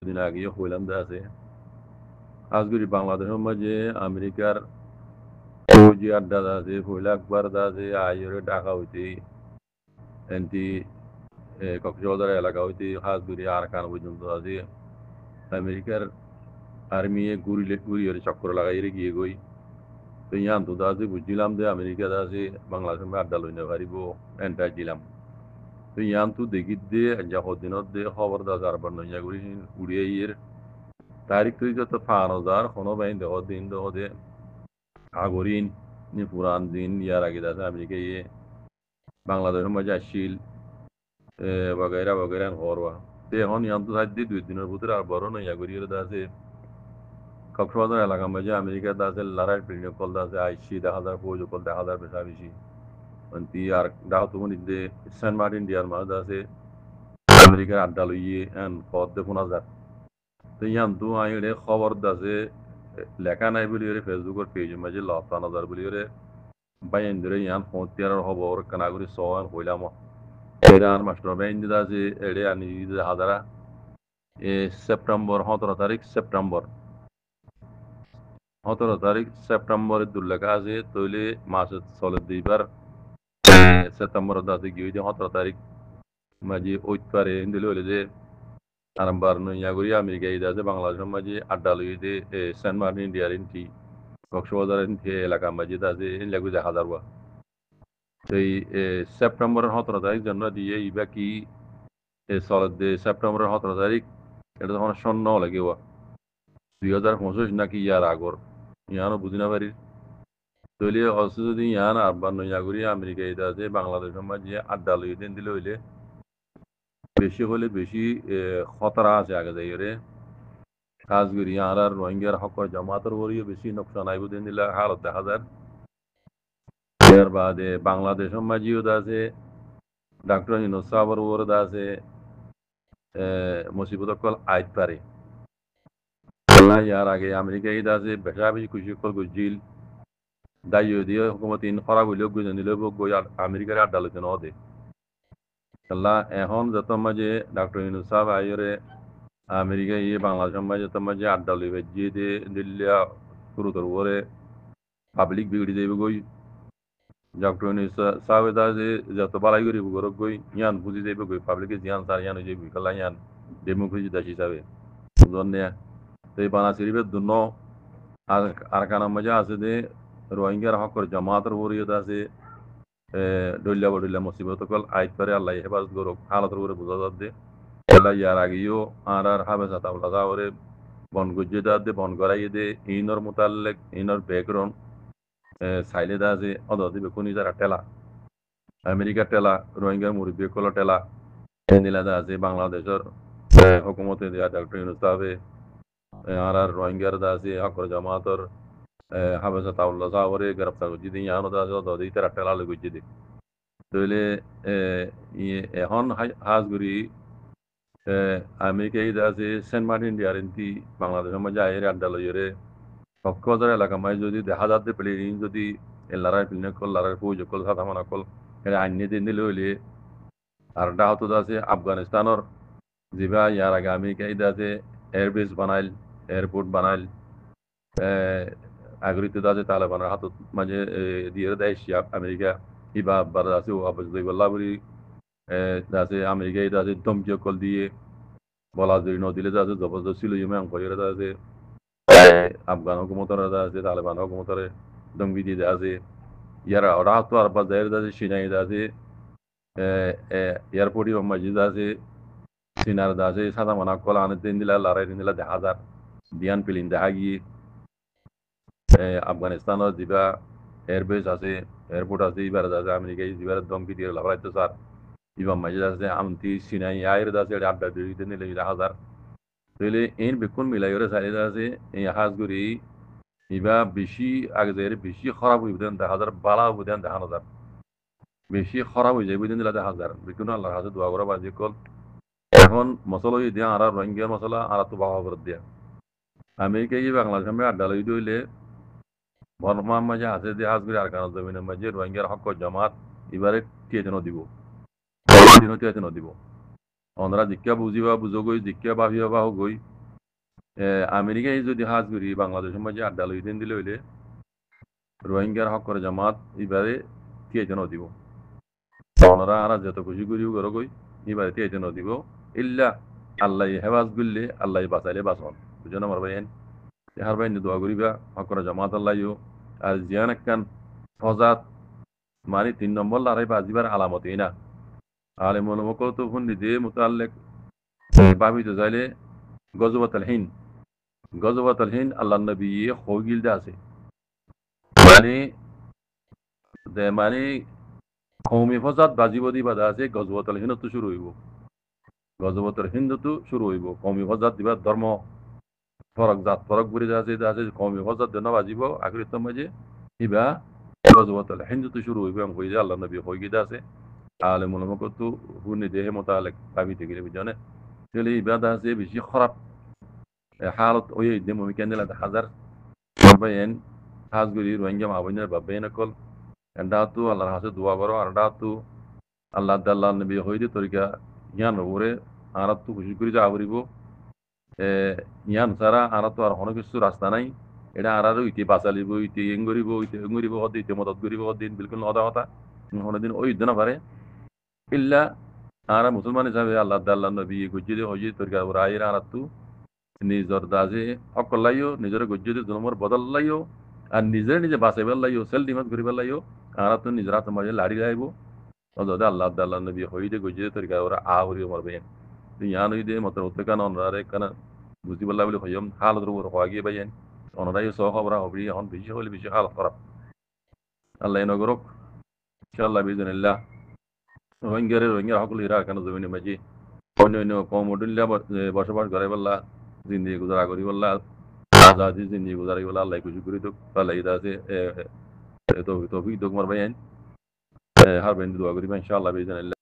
দিন আগে হইলাম দা আছে আজগুরি বাংলাদেশের মাঝে আমেরিকার ফৌজি আড্ডা দা আছে হইলা একবার দা আছে আইরে ঢাকা হইতে এনটি কক্সবাজার এলাকা হইতে হাজগুড়ি আরাকান পর্যন্ত আছে আমেরিকার আর্মি গুড়িয়ে চক্কর লাগাই গিয়ে গই তো ইয়ান তো দা আছে বুঝছিলাম যে আমেরিকা দা আছে বাংলাদেশের আড্ডা লইনে পারিব এন্টার দিলাম তো ইয়ান তো দেখি দে যা দিনত দে খবর দা যারবার নইয়া গুড়ি উড়িয়ে ইয়ের তারিখ তুই যত 5,000 কোনো বাইন দেহ দিন দেহ দে আগরিন নি পুরান দিন ইয়ার আগে দাদা আমেরিকা ইয়ে বাংলাদেশের মাঝে আসছিল বগেরা বগেরা হরওয়া তো এখন ইয়ান তো সাইড দিয়ে 2 দিনের ভিতরে আর বড় নইয়া করিয়ে আছে কক্সবাজার এলাকার মাঝে আমেরিকা আছে লড়াই প্রিন্ট কল আছে আইসি 10,000 ফৌজ কল 10,000 বেশা বেশি অন্তি আর দাও তুমি নিদে সেন্ট মার্টিন ডিয়ার মাঝে আছে আমেরিকার আড্ডা লইয়ে এন পদ দেখুন হাজার তো ইয়ান তো আই খবর দাসে লেখা নাই বলি ফেসবুকের পেজের মাঝে লতান হাজার বলি বাইন ধরে ইয়ান ফোঁতিয়ার খবর কানাগুড়ি সন হইলাম এরা আর মাস্টার বাইন দিদা আছে এড়ে আনি হাজারা সেপ্টেম্বর 17 তারিখ সেপ্টেম্বর 17 তারিখ সেপ্টেম্বরের দুর্লেখা আছে তৈলে মাসে চলে দুইবার সেপ্টেম্বর দাতে গিয়ে 17 তারিখ মাঝে ওই পারে দিলে হইলে যে আরম্বার নইয়া করি আমেরিকা ঈদ আছে বাংলাদেশের মাঝে আড্ডা লই দে সেন্ট মার্টিন ইন্ডিয়ার ইন্টি কক্সবাজার ইন্টি এলাকা মাঝে আছে লাগু দেখা যাবা সেই সেপ্টেম্বরের 17 তারিখ জন্য দিয়ে ইবা কি চলে দে সেপ্টেম্বরের 17 তারিখ এটা তখন স্বর্ণ লাগে 2025 নাকি ইয়ার আগর ইয়ানো বুঝি না পারি তৈলে অবশ্য যদি ইয়ান আরবার নইয়া করি আমেরিকা ঈদ আছে বাংলাদেশের মাঝে আড্ডা লই দিন দিলে হইলে বেশি হলে বেশি খতরা আছে আগে যাই রে কাজ করি আর আর রোহিঙ্গার হকর জামাতের বড়িও বেশি নোকসান আইব দিন দিলে হালত দেখা যায় এর বাদে বাংলাদেশের মাঝেও আছে ডাক্তার ইউনুস সাহেবের উপর আছে মুসিবত কল আইত পারে ইয়ার আগে আমেরিকা ঈদ আছে বেশা বেশি খুশি কল গুজিল দায়িত্ব দিয়ে হুকুমত ইন খরাব হইলেও গুজন দিলেও গই আমেরিকার আদালতে ন দে আল্লাহ এখন যত মাঝে ডাক্তার ইউনুস সাহেব আইরে আমেরিকা ইয়ে বাংলাদেশের মাঝে যত মাঝে আড্ডা লইবে যে দে দিল্লিয়া শুরু তোর উপরে পাবলিক বিগড়ি যাইবে গই ডক্টর ইউনুস সাহেব যে যত বালাই করিব গরক গই ইয়ান বুঝি যাইবে গই পাবলিকে জিয়ান সার ইয়ান হয়ে যাইবে কালা ইয়ান ডেমোক্রেসি দাস হিসাবে বুঝনে তো এই বানা শরীফের দুনো আর কানার মাঝে আছে যে রোহিঙ্গার হকর জামাতের বরিয়ত আছে ডল্লা বডল্লা মুসিবত কল আইত পারে আল্লাহ হেফাজত করুক হালতের উপরে বোঝা যাচ্ছে আল্লাহ ইয়ার আগেও আর হাবে সাতা বলা ওরে বন গুজ্জে দে বন করাইয়ে দে ইনর মোতালেক ইনর ব্যাকগ্রাউন্ড সাইলে দা আছে অদি বেকুনি যারা টেলা আমেরিকার টেলা রোহিঙ্গার মুরব্বী কল টেলা নিলা দা আছে বাংলাদেশের হুকুমতে দেয়া ডক্টর ইউনুস সাহেবে আর রোহিঙ্গার দা আছে হকর জামাতর হাবেসা তাউল্লা সাহরে গ্রেপ্তার করছি দিন ইয়ানো দা আছে অদি তারা টেলা লই করছি দি তইলে এখন হাজগুড়ি আমেরিকা ঈদ আছে সেন্ট মার্টিন ডিয়ার ইন্তি বাংলাদেশের মাঝে আয়ের আড্ডা লইরে কক্সবাজার এলাকা মাঝে যদি দেখা যাতে প্লেন যদি লারাই পিনে কল লারাই ফৌজ কল সাদা মানা কল এটা আইনে দিন দিলে হইলে আর ডাহত আছে আফগানিস্তানের যেবা ইয়ার আগে আমেরিকা ঈদ আছে এয়ারবেস বানাইল এয়ারপোর্ট বানাইল আগরিতে আছে তালেবানের হাতত মাঝে দিয়ে দেয় আমেরিকা ইবা আব্বার আছে ও আবাস দইবল্লা বলি আছে আমেরিকা ঈদ আছে ধমকি কল দিয়ে বলা যদি নদিলে আছে জবরদস্ত ছিল ইমে অঙ্করে আছে আফগান হুকুমতর আছে তালেবান হুকুমতর ধমকি দিয়ে আছে ইয়ারা ওরা তো আর বা জায়গা আছে সিনাই আছে এয়ারপোর্টই মসজিদ আছে সিনার আছে সাদা মানা কলা আনে দিন দিলা লড়াই দিন দিলা দেখা যার বিয়ান পিলিন দেখা গিয়ে আফগানিস্তানের যেবা এয়ারবেস আছে এয়ারপোর্ট আছে এবার আছে আমেরিকায় যেবার ধমকি দিয়ে লাগাইতে স্যার ইবাম মসজিদ আছে আমতি সিনাই আয়ের আছে আড্ডা দিয়ে দিন দিলে দেখা যার তাহলে এই বেকুন মিলাই ওরা চাইলে আছে এই হাজগুড়ি ইবা বেশি আগে যায় বেশি খারাপ হইব দেন দেখা যার বালা হইব দেন দেখা না যার বেশি খারাপ হয়ে যায় বুঝেন দিলা দেখা যার বেকুন আল্লাহর হাতে দোয়া করা বাজি কল এখন মশলা দিয়া আর রোহিঙ্গা মশলা আর তো বাবা করে দিয়া আমেরিকা গিয়ে বাংলাদেশ আমি আড্ডা লই দইলে বর্মার মাঝে আছে যে হাজগুড়ি আর কারণ জমিনের মাঝে রোহিঙ্গার হক জমাত এবারে টিয়েতেন দিব টিয়েতেন দিব ওনারা জিজ্ঞা বুঝিবা বুঝো গই জিজ্ঞা ভাবিবা বাহ গই আমেরিকায় যদি হাজ করি বাংলাদেশের মাঝে আড্ডা লই দিন দিলে হইলে রোহিঙ্গার হক করে জামাত এবারে তিয়াইতে দিব ওনারা আর যত খুশি করিও করো কই এবারে তিয়াইতে দিব ইল্লা আল্লাহ হেফাজ করলে আল্লাহ বাঁচাইলে বাঁচন বুঝো না আমার ভাইয়েন হার ভাই দোয়া করিবা হক করে জামাত আল্লাহ আর জিয়ান একখান ফজাত মানে 3 নম্বর লড়াই বাজিবার আলামতই না আলেমুল মকত হুন্দিতে মুতাল্লিক ভাবিতে চাইলে গজবাতাল হিন্দ আল্লাহ নবী হগিলদা আছে মানে মানে কৌমি ফসাদ বাজিবদি বাধা আছে গজবাতাল হিন্দ তো শুরু হইব গজবাতাল হিন্দ তো শুরু হইব কৌমি ফসাদ দিবা ধর্ম ফরক জাত ফরক বুড়ি আছে কৌমি ফসাদ জন্য বাজিব আখরিত মাঝে ইবা গজবাতাল হিন্দ তো শুরু হইব এবং হইছে আল্লাহ নবী হগিদা আছে আলেমুল মকত হুন্দি দেহে মোতালেক ভাবিতে গেলে বুঝনে তাহলে ইবাদা আছে বেশি খারাপ حالة وهي دم وكان لها حذر بين হাজগুড়ি রোহিঙ্গা মাহবুবের বাব্বে নকল এন্ডাতু আল্লাহর হাসে দোয়া করো আর ডাতু আল্লাহ দাল্লাহ নবী হইতে তরিকা ইয়ান ওরে আরাতু খুশি করি যা আবরিব ইয়ান সারা আরাতু আর কোনো কিছু রাস্তা নাই এটা আরারও ইতি বাঁচালিব ইতি এঙ্গরিব হদ ইতি মদত করিব দিন বিলকুল নদা কথা কোনোদিন ওই দিন পারে ইল্লা আরা মুসলমান হিসাবে আল্লাহ দাল্লাহ নবী গুজ্জিদে হইতে তরিকা ওরা আইর আরাতু নিজর দাজে অকল লাইও নিজের গজ্জতে জন্মর বদল লাইও আর নিজে বাঁচাইবার লাইও সেল ডিমান্ড করিবার লাইও আর তো নিজের হাতে মাঝে লাড়ি লাইব অযথা আল্লাহ আল্লাহ নবী হইতে গজ্জতে তরিকা ওরা আহরিও মারবে ইয়ান হইতে মত উত্তেকান অনরারে কান বুঝিবার লাগলে হইম হালত উপর হওয়া বাইন অনরাই সহ খবর হবি এখন বেশি হলে বেশি হালত খারাপ আল্লাহ নগরক ইনশাআল্লাহ বিজনিল্লাহ রোহিঙ্গার হকল ইরা কেন জমিনে মাঝে অন্য কম উডুল্লা বসবাস করে বললা জিন্দগি গুজারা করি বললা আজাদি জিন্দগি গুজারি বললা আল্লাহ খুশি করি তো আল্লাহ ইদা আছে তৌফিক মার বাইন হার বেন দোয়া করি ইনশাআল্লাহ বিজনিল্লাহ